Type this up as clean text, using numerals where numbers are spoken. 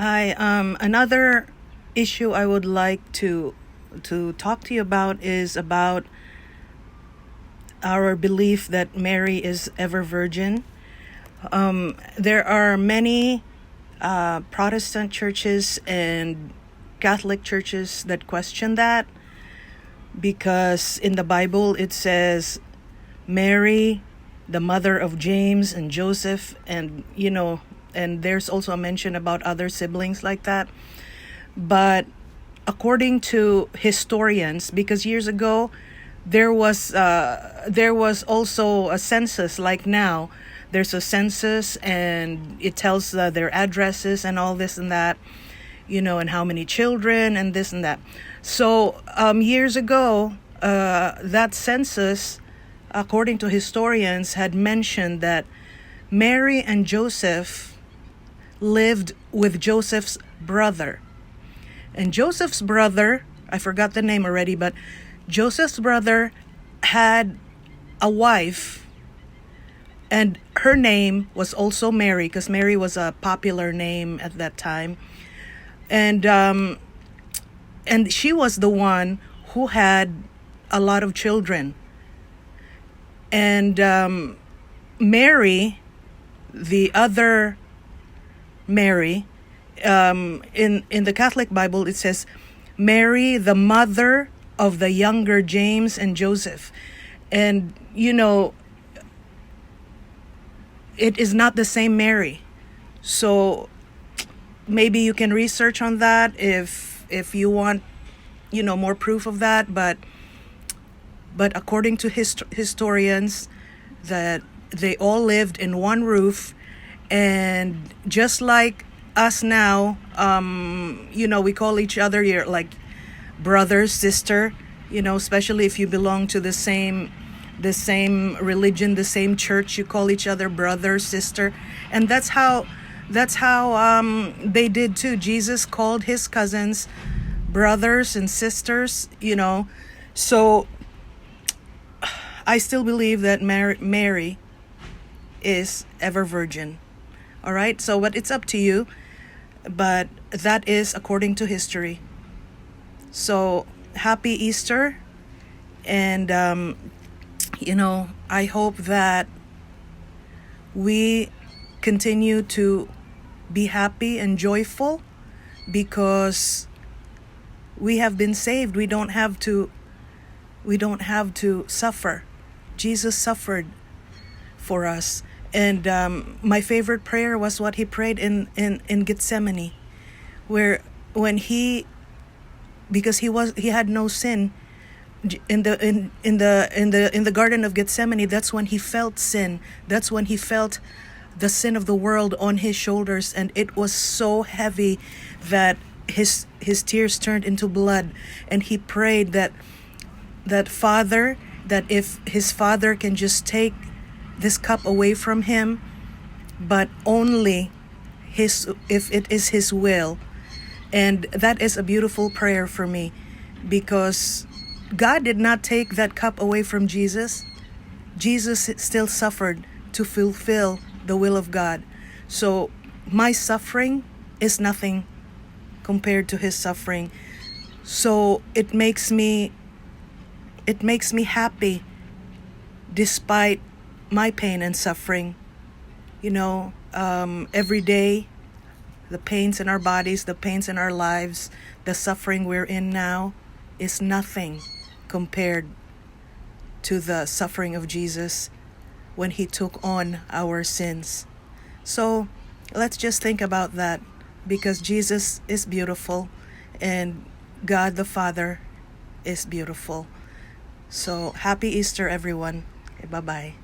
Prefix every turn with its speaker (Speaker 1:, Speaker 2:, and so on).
Speaker 1: I Another issue I would like to talk to you about is about our belief that Mary is ever virgin. There are many Protestant churches and Catholic churches that question that, because in the Bible it says Mary, the mother of James and Joseph, and and there's also a mention about other siblings like that. But according to historians, because years ago there was also a census, like now there's a census and it tells their addresses and all this and that, and how many children and this and that. So years ago, that census, according to historians, had mentioned that Mary and Joseph lived with Joseph's brother. And Joseph's brother, I forgot the name already, but Joseph's brother had a wife, and her name was also Mary, because Mary was a popular name at that time. And she was the one who had a lot of children. And Mary, the other Mary, in the Catholic Bible it says Mary, the mother of the younger James and Joseph. And it is not the same Mary. So maybe you can research on that if you want more proof of that, but according to historians, that they all lived in one roof. And just like us now, we call each other like brother, sister, especially if you belong to the same religion, the same church, you call each other brother, sister. And that's how they did too. Jesus called his cousins brothers and sisters, So I still believe that Mary is ever virgin. All right, so but it's up to you, but that is according to history. So happy Easter, and I hope that we continue to be happy and joyful, because we have been saved. We don't have to suffer. Jesus suffered for us. And my favorite prayer was what he prayed in Gethsemane, because he had no sin in the Garden of Gethsemane. That's when he felt sin. That's when he felt the sin of the world on his shoulders, and it was so heavy that his tears turned into blood. And he prayed that Father, that if his Father can just take this cup away from him, but only if it is his will. And that is a beautiful prayer for me, because God did not take that cup away from Jesus. Jesus still suffered to fulfill the will of God. So my suffering is nothing compared to his suffering. So it makes me happy despite my pain and suffering. Every day, the pains in our bodies, the pains in our lives, the suffering we're in now is nothing compared to the suffering of Jesus when he took on our sins. So let's just think about that, because Jesus is beautiful and God the Father is beautiful. So happy Easter, everyone. Bye-bye.